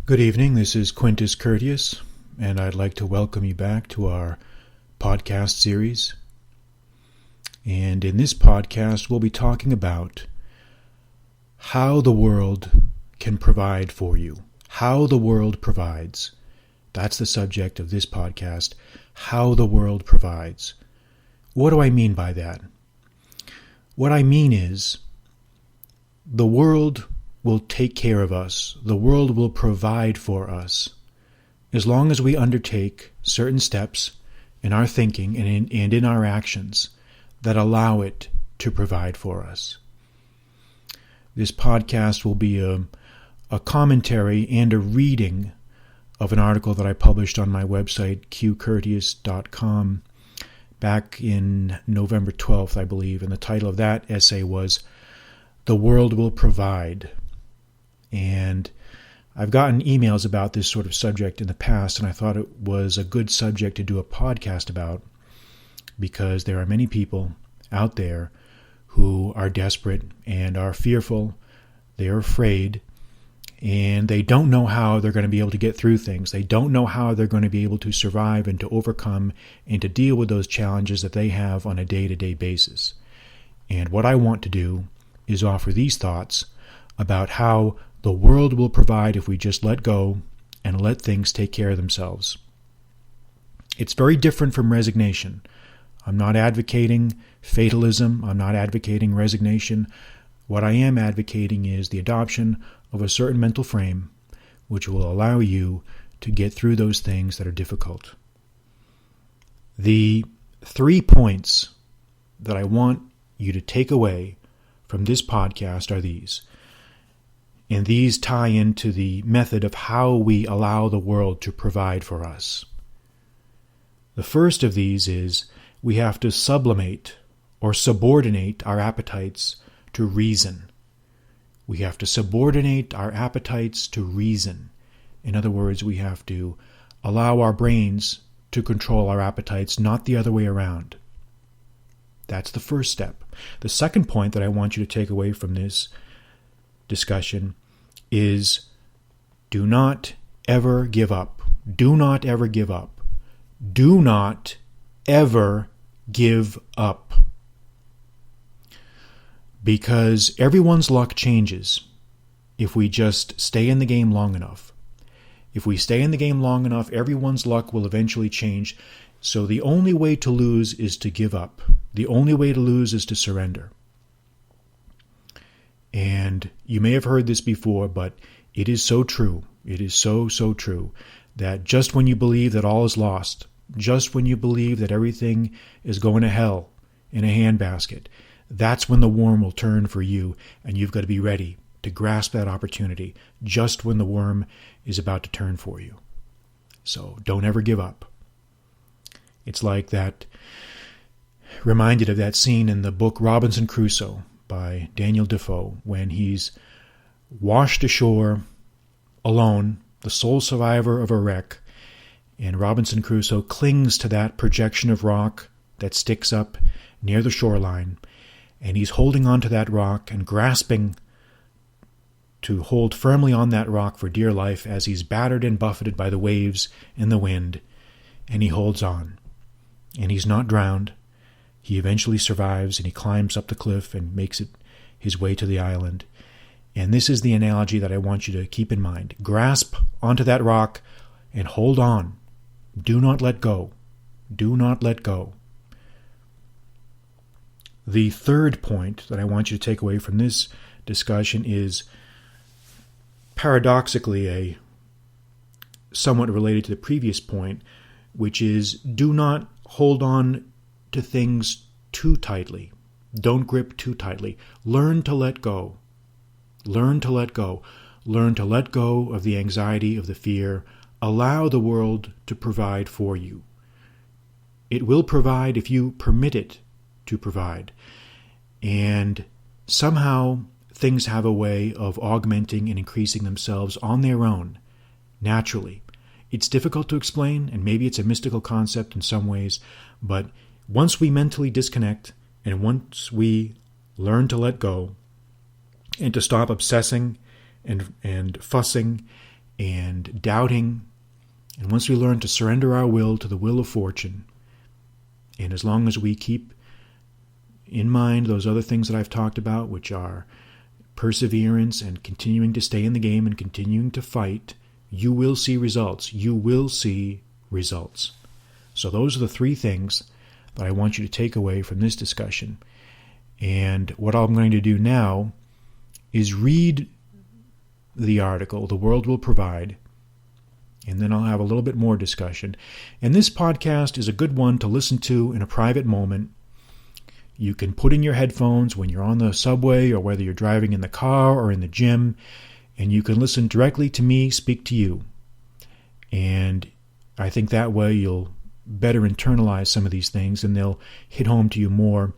Good evening, this is Quintus Curtius, and I'd like to welcome you back to our podcast series. And in this podcast, we'll be talking about how the world can provide for you. How the world provides. That's the subject of this podcast. How the world provides. What do I mean by that? What I mean is, the world will take care of us. The world will provide for us as long as we undertake certain steps in our thinking and in our actions that allow it to provide for us. This podcast will be a commentary and a reading of an article that I published on my website, qcurtius.com, back in November 12th, I believe, and the title of that essay was "The World Will Provide." And I've gotten emails about this sort of subject in the past, and I thought it was a good subject to do a podcast about because there are many people out there who are desperate and are fearful, they're afraid, and they don't know how they're going to be able to get through things. They don't know how they're going to be able to survive and to overcome and to deal with those challenges that they have on a day-to-day basis. And what I want to do is offer these thoughts about how the world will provide if we just let go and let things take care of themselves. It's very different from resignation. I'm not advocating fatalism. I'm not advocating resignation. What I am advocating is the adoption of a certain mental frame which will allow you to get through those things that are difficult. The 3 points that I want you to take away from this podcast are these. And these tie into the method of how we allow the world to provide for us. The first of these is we have to sublimate or subordinate our appetites to reason. We have to subordinate our appetites to reason. In other words, we have to allow our brains to control our appetites, not the other way around. That's the first step. The second point that I want you to take away from this discussion is do not ever give up. Do not ever give up. Do not ever give up. Because everyone's luck changes if we just stay in the game long enough. If we stay in the game long enough, everyone's luck will eventually change. So the only way to lose is to give up. The only way to lose is to surrender. And you may have heard this before, but it is so true. It is so true that just when you believe that all is lost, just when you believe that everything is going to hell in a handbasket, that's when the worm will turn for you, and you've got to be ready to grasp that opportunity just when the worm is about to turn for you. So don't ever give up. It's like that, reminded of that scene in the book Robinson Crusoe by Daniel Defoe, when he's washed ashore alone, the sole survivor of a wreck, and Robinson Crusoe clings to that projection of rock that sticks up near the shoreline, and he's holding on to that rock and grasping to hold firmly on that rock for dear life as he's battered and buffeted by the waves and the wind, and he holds on. And he's not drowned. He eventually survives, and he climbs up the cliff and makes it his way to the island. And this is the analogy that I want you to keep in mind. Grasp onto that rock and hold on. Do not let go. Do not let go. The third point that I want you to take away from this discussion is paradoxically somewhat related to the previous point, which is do not hold on to things too tightly. Don't grip too tightly. Learn to let go. Learn to let go. Learn to let go of the anxiety, of the fear. Allow the world to provide for you. It will provide if you permit it to provide. And somehow things have a way of augmenting and increasing themselves on their own, naturally. It's difficult to explain, and maybe it's a mystical concept in some ways, but once we mentally disconnect and once we learn to let go and to stop obsessing and fussing and doubting. And once we learn to surrender our will to the will of fortune, and as long as we keep in mind those other things that I've talked about, which are perseverance and continuing to stay in the game and continuing to fight, you will see results. You will see results. So those are the three things that I want you to take away from this discussion. And what I'm going to do now is read the article, The World Will Provide, and then I'll have a little bit more discussion. And this podcast is a good one to listen to in a private moment. You can put in your headphones when you're on the subway or whether you're driving in the car or in the gym, and you can listen directly to me speak to you. And I think that way you'll better internalize some of these things and they'll hit home to you more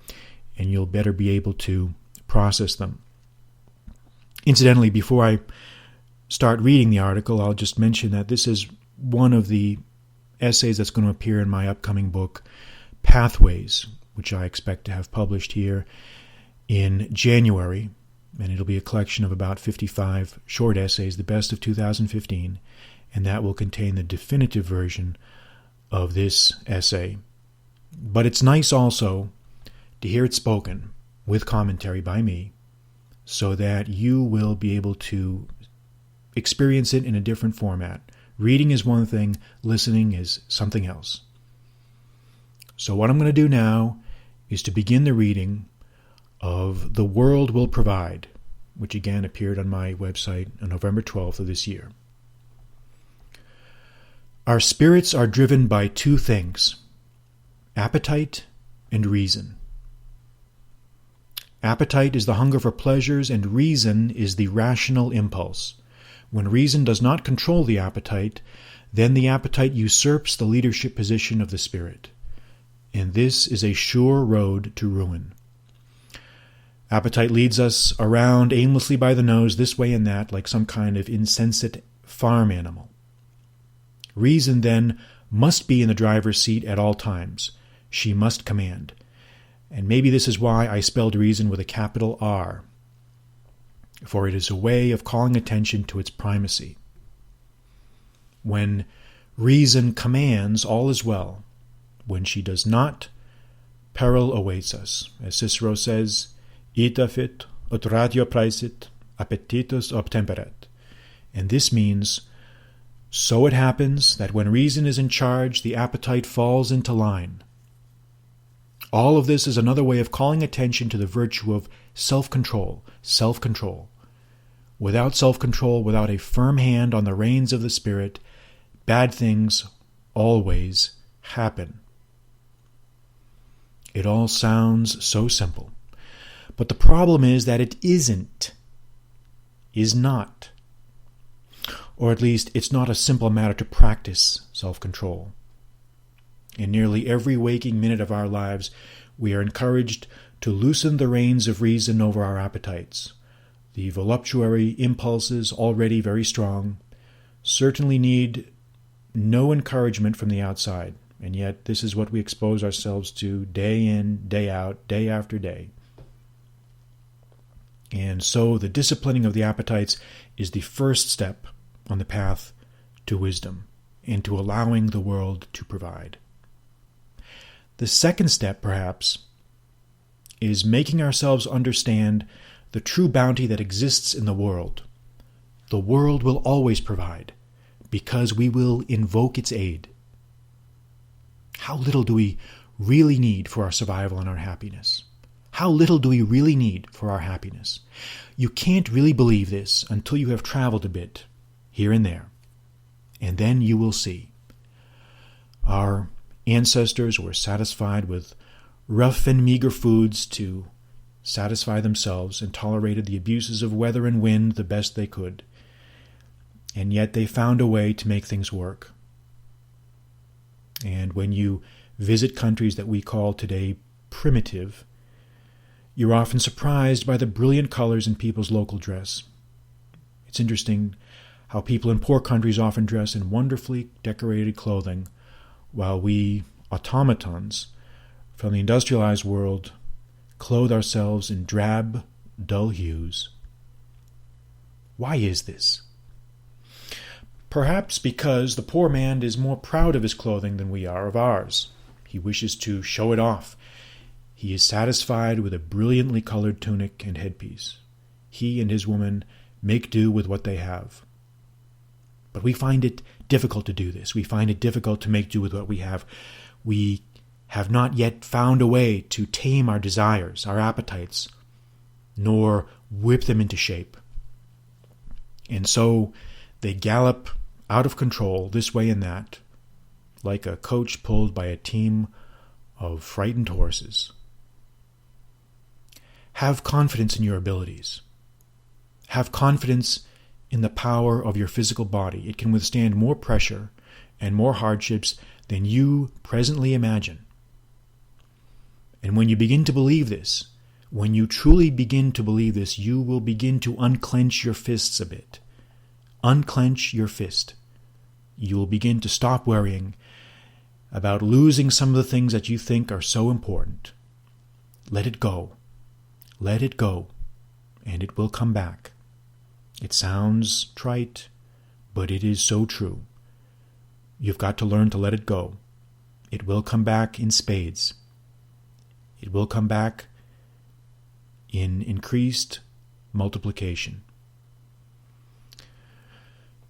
and you'll better be able to process them. Incidentally, before I start reading the article, I'll just mention that this is one of the essays that's going to appear in my upcoming book, Pathways, which I expect to have published here in January. And it'll be a collection of about 55 short essays, the best of 2015, and that will contain the definitive version of this essay. But it's nice also to hear it spoken with commentary by me so that you will be able to experience it in a different format. Reading is one thing, listening is something else. So what I'm going to do now is to begin the reading of The World Will Provide, which again appeared on my website on November 12th of this year. Our spirits are driven by two things, appetite and reason. Appetite is the hunger for pleasures, and reason is the rational impulse. When reason does not control the appetite, then the appetite usurps the leadership position of the spirit. And this is a sure road to ruin. Appetite leads us around aimlessly by the nose, this way and that, like some kind of insensate farm animal. Reason, then, must be in the driver's seat at all times. She must command. And maybe this is why I spelled reason with a capital R, for it is a way of calling attention to its primacy. When reason commands, all is well. When she does not, peril awaits us. As Cicero says, ita fit, ut ratio praesit, appetitus obtemperet. And this means, so it happens that when reason is in charge, the appetite falls into line. All of this is another way of calling attention to the virtue of self-control. Self-control. Without self-control, without a firm hand on the reins of the spirit, bad things always happen. It all sounds so simple. But the problem is that it isn't. Is not. Or at least it's not a simple matter to practice self-control. In nearly every waking minute of our lives, we are encouraged to loosen the reins of reason over our appetites. The voluptuary impulses, already very strong, certainly need no encouragement from the outside, and yet this is what we expose ourselves to day in, day out, day after day. And so the disciplining of the appetites is the first step on the path to wisdom and to allowing the world to provide. The second step, perhaps, is making ourselves understand the true bounty that exists in the world. The world will always provide, because we will invoke its aid. How little do we really need for our survival and our happiness? How little do we really need for our happiness? You can't really believe this until you have traveled a bit, here and there, and then you will see. Our ancestors were satisfied with rough and meager foods to satisfy themselves and tolerated the abuses of weather and wind the best they could. And yet they found a way to make things work. And when you visit countries that we call today primitive, you're often surprised by the brilliant colors in people's local dress. It's interesting how people in poor countries often dress in wonderfully decorated clothing, while we automatons from the industrialized world clothe ourselves in drab, dull hues. Why is this? Perhaps because the poor man is more proud of his clothing than we are of ours. He wishes to show it off. He is satisfied with a brilliantly colored tunic and headpiece. He and his woman make do with what they have. But we find it difficult to do this. We find it difficult to make do with what we have. We have not yet found a way to tame our desires, our appetites, nor whip them into shape. And so they gallop out of control this way and that, like a coach pulled by a team of frightened horses. Have confidence in your abilities. Have confidence in the power of your physical body. It can withstand more pressure and more hardships than you presently imagine. And when you begin to believe this, when you truly begin to believe this, you will begin to unclench your fists a bit. Unclench your fist. You will begin to stop worrying about losing some of the things that you think are so important. Let it go. Let it go, and it will come back. It sounds trite, but it is so true. You've got to learn to let it go. It will come back in spades. It will come back in increased multiplication.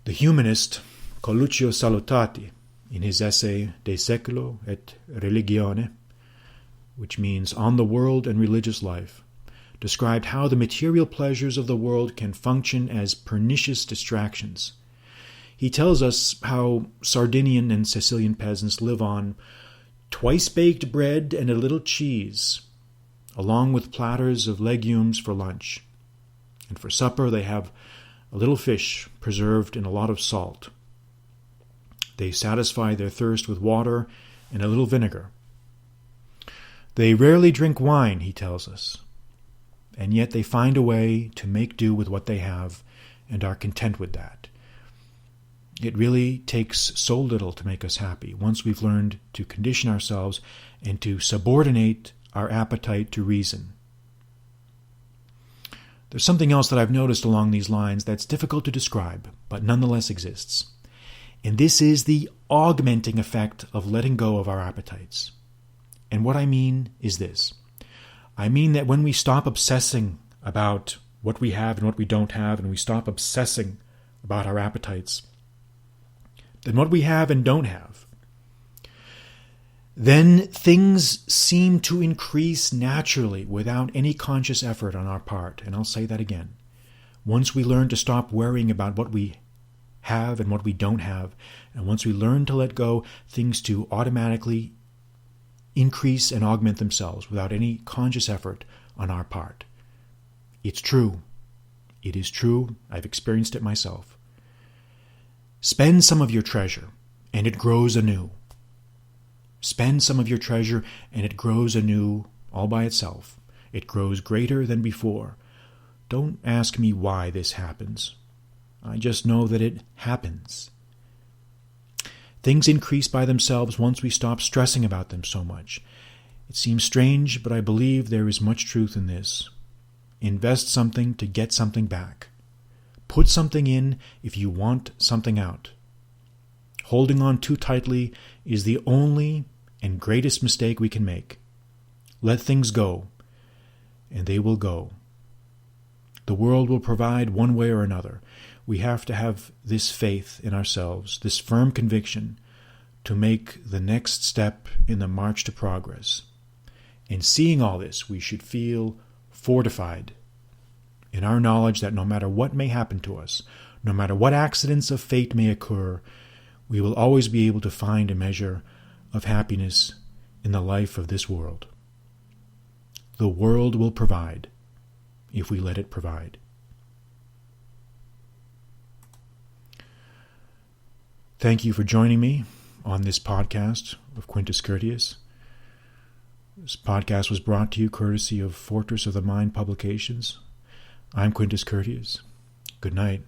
The humanist Coluccio Salutati, in his essay De Seculo et Religione, which means On the World and Religious Life, described how the material pleasures of the world can function as pernicious distractions. He tells us how Sardinian and Sicilian peasants live on twice-baked bread and a little cheese, along with platters of legumes for lunch. And for supper they have a little fish preserved in a lot of salt. They satisfy their thirst with water and a little vinegar. They rarely drink wine, he tells us, and yet they find a way to make do with what they have and are content with that. It really takes so little to make us happy once we've learned to condition ourselves and to subordinate our appetite to reason. There's something else that I've noticed along these lines that's difficult to describe, but nonetheless exists. And this is the augmenting effect of letting go of our appetites. And what I mean is this. I mean that when we stop obsessing about what we have and what we don't have, and we stop obsessing about our appetites, then what we have and don't have, then things seem to increase naturally without any conscious effort on our part. And I'll say that again. Once we learn to stop worrying about what we have and what we don't have, and once we learn to let go, things to automatically increase and augment themselves without any conscious effort on our part. It's true. It is true. I've experienced it myself. Spend some of your treasure, and it grows anew. Spend some of your treasure, and it grows anew all by itself. It grows greater than before. Don't ask me why this happens. I just know that it happens. Things increase by themselves once we stop stressing about them so much. It seems strange, but I believe there is much truth in this. Invest something to get something back. Put something in if you want something out. Holding on too tightly is the only and greatest mistake we can make. Let things go, and they will go. The world will provide one way or another. We have to have this faith in ourselves, this firm conviction, to make the next step in the march to progress. In seeing all this, we should feel fortified in our knowledge that no matter what may happen to us, no matter what accidents of fate may occur, we will always be able to find a measure of happiness in the life of this world. The world will provide if we let it provide. Thank you for joining me on this podcast of Quintus Curtius. This podcast was brought to you courtesy of Fortress of the Mind Publications. I'm Quintus Curtius. Good night.